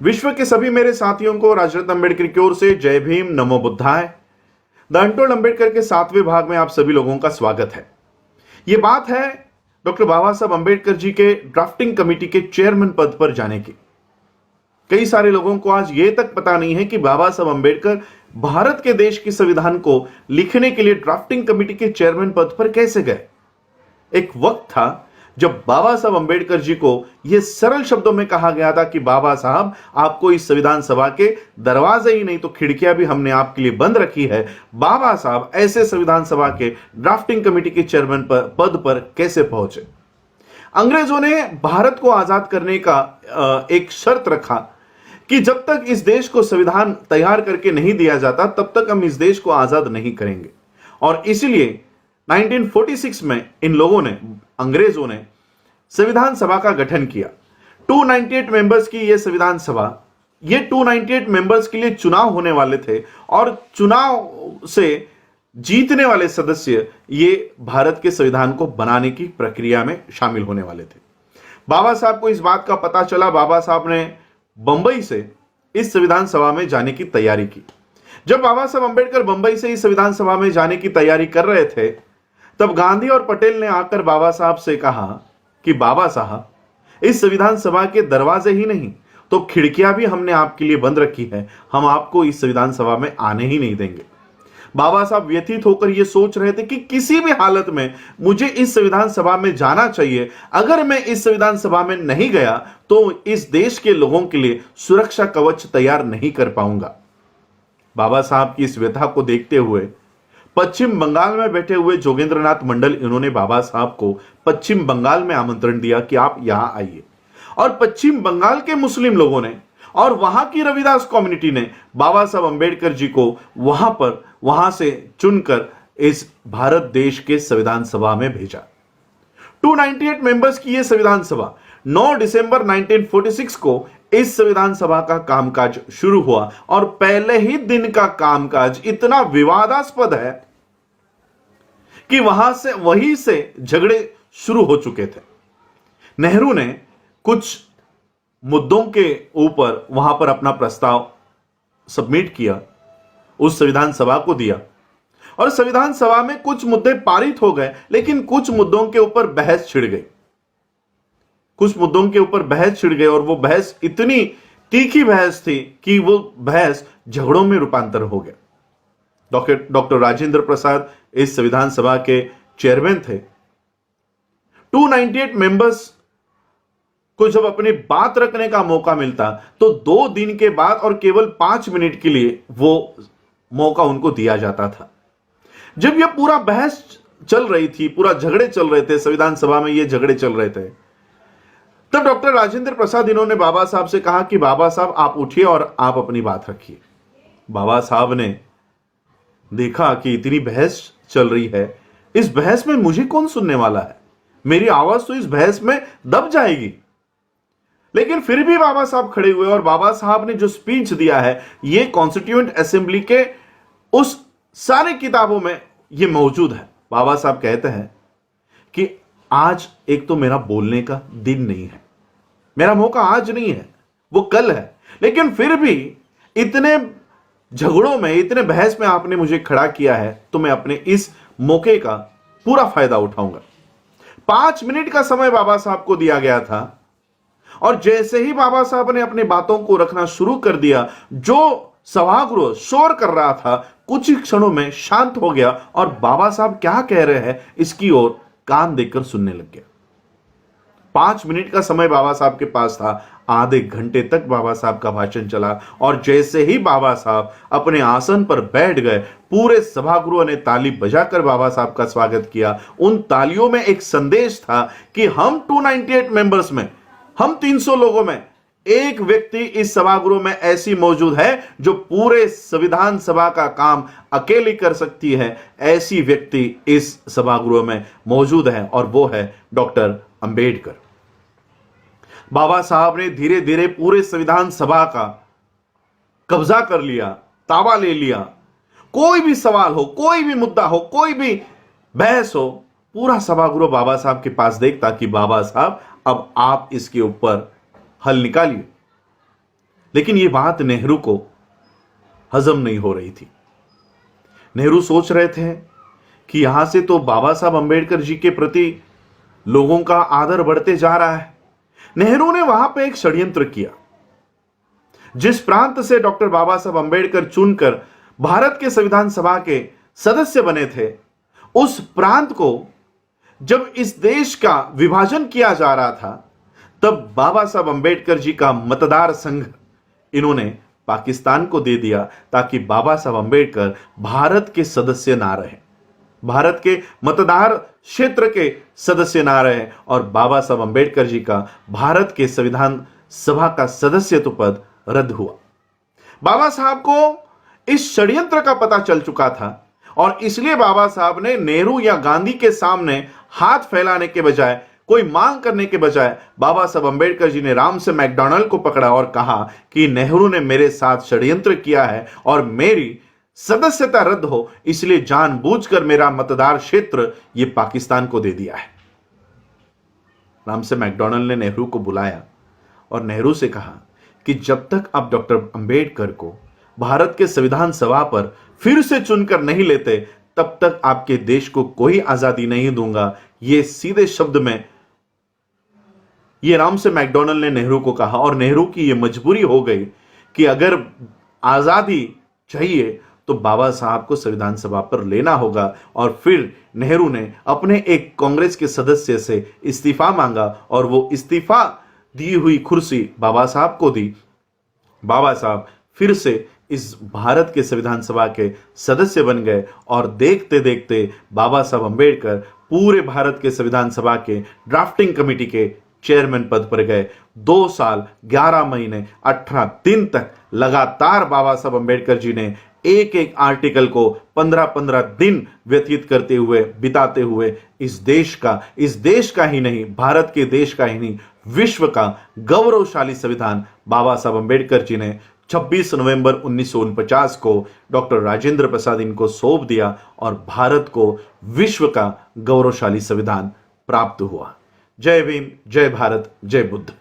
विश्व के सभी मेरे साथियों को राजरत्न अंबेडकर की ओर से जय भीम, नमो बुद्धाय। द अनटोल्ड अंबेडकर के 7वें भाग में आप सभी लोगों का स्वागत है। यह बात है डॉक्टर बाबा साहब अंबेडकर जी के ड्राफ्टिंग कमेटी के चेयरमैन पद पर जाने की। कई सारे लोगों को आज यह तक पता नहीं है कि बाबा साहब अंबेडकर भारत के देश के संविधान को लिखने के लिए ड्राफ्टिंग कमेटी के चेयरमैन पद पर कैसे गए। एक वक्त था जब बाबा साहब अंबेडकर जी को यह सरल शब्दों में कहा गया था कि बाबा साहब, आपको इस संविधान सभा के दरवाजे ही नहीं तो खिड़कियां भी हमने आपके लिए बंद रखी है। बाबा साहब ऐसे संविधान सभा के ड्राफ्टिंग कमेटी के चेयरमैन पद पर कैसे पहुंचे। अंग्रेजों ने भारत को आजाद करने का एक शर्त रखा कि जब तक इस देश को संविधान तैयार करके नहीं दिया जाता तब तक हम इस देश को आजाद नहीं करेंगे। और इसलिए 1946 में इन लोगों ने, अंग्रेजों ने संविधान सभा का गठन किया। 298 मेंबर्स की यह संविधान सभा, ये 298 मेंबर्स के लिए चुनाव होने वाले थे और चुनाव से जीतने वाले सदस्य ये भारत के संविधान को बनाने की प्रक्रिया में शामिल होने वाले थे। बाबा साहब को इस बात का पता चला। बाबा साहब ने बंबई से इस संविधान सभा में जाने की तैयारी की। जब बाबा साहब अंबेडकर बंबई से इस संविधान सभा में जाने की तैयारी कर रहे थे, तब गांधी और पटेल ने आकर बाबा साहब से कहा कि बाबा साहब, इस संविधान सभा के दरवाजे ही नहीं तो खिड़कियां भी हमने आपके लिए बंद रखी है, हम आपको इस संविधान सभा में आने ही नहीं देंगे। बाबा साहब व्यथित होकर यह सोच रहे थे कि किसी भी हालत में मुझे इस संविधान सभा में जाना चाहिए। अगर मैं इस संविधान सभा में नहीं गया तो इस देश के लोगों के लिए सुरक्षा कवच तैयार नहीं कर पाऊंगा। बाबा साहब की इस व्यथा को देखते हुए पश्चिम बंगाल में बैठे हुए जोगेंद्रनाथ मंडल, इन्होंने बाबा साहब को पश्चिम बंगाल में आमंत्रण दिया कि आप यहां आइए। और पश्चिम बंगाल के मुस्लिम लोगों ने और वहां की रविदास कम्युनिटी ने बाबा साहब अंबेडकर जी को वहां से चुनकर इस भारत देश के संविधान सभा में भेजा। 298 मेंबर्स की यह संविधान सभा 9 दिसंबर 1946 को इस संविधान सभा का कामकाज शुरू हुआ और पहले ही दिन का कामकाज इतना विवादास्पद है कि वहीं से झगड़े शुरू हो चुके थे। नेहरू ने कुछ मुद्दों के ऊपर वहां पर अपना प्रस्ताव सबमिट किया, उस संविधान सभा को दिया और संविधान सभा में कुछ मुद्दे पारित हो गए, लेकिन कुछ मुद्दों के ऊपर बहस छिड़ गई। कुछ मुद्दों के ऊपर बहस छिड़ गई और वो बहस इतनी तीखी बहस थी कि वो बहस झगड़ों में रूपांतर हो गया। डॉक्टर राजेंद्र प्रसाद इस संविधान सभा के चेयरमैन थे। 298 मेंबर्स को जब अपनी बात रखने का मौका मिलता तो 2 दिन के बाद और केवल 5 मिनट के लिए वो मौका उनको दिया जाता था। जब यह पूरा बहस चल रही थी, पूरा झगड़े चल रहे थे, संविधान सभा में ये झगड़े चल रहे थे, तब डॉक्टर राजेंद्र प्रसाद, इन्होंने बाबा साहब से कहा कि बाबा साहब, आप उठिए और आप अपनी बात रखिए। बाबा साहब ने देखा कि इतनी बहस चल रही है, इस बहस में मुझे कौन सुनने वाला है, मेरी आवाज तो इस बहस में दब जाएगी। लेकिन फिर भी बाबा साहब खड़े हुए और बाबा साहब ने जो स्पीच दिया है यह कॉन्स्टिट्यूएंट असेंबली के उस सारे किताबों में यह मौजूद है। बाबा साहब कहते हैं कि आज एक तो मेरा बोलने का दिन नहीं है, मेरा मौका आज नहीं है, वो कल है, लेकिन फिर भी इतने झगड़ों में, इतने बहस में आपने मुझे खड़ा किया है तो मैं अपने इस मौके का पूरा फायदा उठाऊंगा। 5 मिनट का समय बाबा साहब को दिया गया था और जैसे ही बाबा साहब ने अपनी बातों को रखना शुरू कर दिया, जो सभागृह शोर कर रहा था कुछ ही क्षणों में शांत हो गया और बाबा साहब क्या कह रहे हैं इसकी ओर कान देकर सुनने लग गया। 5 मिनट का समय बाबा साहब के पास था, आधे घंटे तक बाबा साहब का भाषण चला और जैसे ही बाबा साहब अपने आसन पर बैठ गए, पूरे सभागृह ने ताली बजाकर बाबा साहब का स्वागत किया। उन तालियों में एक संदेश था कि हम 298 मेंबर्स में, हम 300 लोगों में एक व्यक्ति इस सभागृह में ऐसी मौजूद है जो पूरे संविधान सभा का काम अकेली कर सकती है। ऐसी व्यक्ति इस सभागृह में मौजूद है और वो है डॉक्टर अंबेडकर। बाबा साहब ने धीरे धीरे पूरे संविधान सभा का कब्जा कर लिया, ताबा ले लिया। कोई भी सवाल हो, कोई भी मुद्दा हो, कोई भी बहस हो, पूरा सभागृह बाबा साहब के पास देखता कि बाबा साहब अब आप इसके ऊपर हल निकालिए। लेकिन यह बात नेहरू को हजम नहीं हो रही थी। नेहरू सोच रहे थे कि यहां से तो बाबा साहब अंबेडकर जी के प्रति लोगों का आदर बढ़ते जा रहा है। नेहरू ने वहां पे एक षड्यंत्र किया। जिस प्रांत से डॉक्टर बाबा साहब अंबेडकर चुनकर भारत के संविधान सभा के सदस्य बने थे, उस प्रांत को जब इस देश का विभाजन किया जा रहा था, तब बाबा साहब अंबेडकर जी का मतदार संघ इन्होंने पाकिस्तान को दे दिया, ताकि बाबा साहब अंबेडकर भारत के सदस्य ना रहे, भारत के मतदार क्षेत्र के सदस्य ना रहे, और बाबा साहब अंबेडकर जी का भारत के संविधान सभा का सदस्यत्व पद रद्द हुआ। बाबा साहब को इस षड्यंत्र का पता चल चुका था, और इसलिए बाबा साहब ने नेहरू या गांधी के सामने हाथ फैलाने के बजाय, कोई मांग करने के बजाय, बाबा साहब अंबेडकर जी ने रामसे मैकडॉनल्ड को पकड़ा और कहा कि नेहरू ने मेरे साथ षड्यंत्र किया है और मेरी सदस्यता रद्द हो, इसलिए जानबूझकर मेरा मतदार क्षेत्र ये पाकिस्तान को दे दिया है। रामसे मैकडॉनल्ड ने नेहरू को बुलाया और नेहरू से कहा कि जब तक आप डॉक्टर अंबेडकर को भारत के संविधान सभा पर फिर से चुनकर नहीं लेते, तब तक आपके देश को कोई आजादी नहीं दूंगा। ये सीधे शब्द में ये रामसे मैकडॉनल्ड ने नेहरू को कहा, और नेहरू की ये मजबूरी हो गई कि अगर आजादी चाहिए तो बाबा साहब को संविधान सभा पर लेना होगा। और फिर नेहरू ने अपने एक कांग्रेस के सदस्य से इस्तीफा मांगा, और वो इस्तीफा दी हुई कुर्सी बाबा साहब को दी। बाबा साहब फिर से इस भारत के संविधान सभा के सदस्य बन गए, और देखते देखते बाबा साहब अंबेडकर पूरे भारत के संविधान सभा के ड्राफ्टिंग कमेटी के चेयरमैन पद पर गए। 2 साल 11 महीने 18 दिन तक लगातार बाबा साहब अंबेडकर जी ने एक एक आर्टिकल को 15-15 दिन व्यतीत करते हुए, बिताते हुए इस देश का ही नहीं, भारत के देश का ही नहीं, विश्व का गौरवशाली संविधान बाबा साहब अंबेडकर जी ने 26 नवंबर 1949 को डॉक्टर राजेंद्र प्रसाद इनको सौंप दिया, और भारत को विश्व का गौरवशाली संविधान प्राप्त हुआ। जय भीम, जय भारत, जय बुद्ध।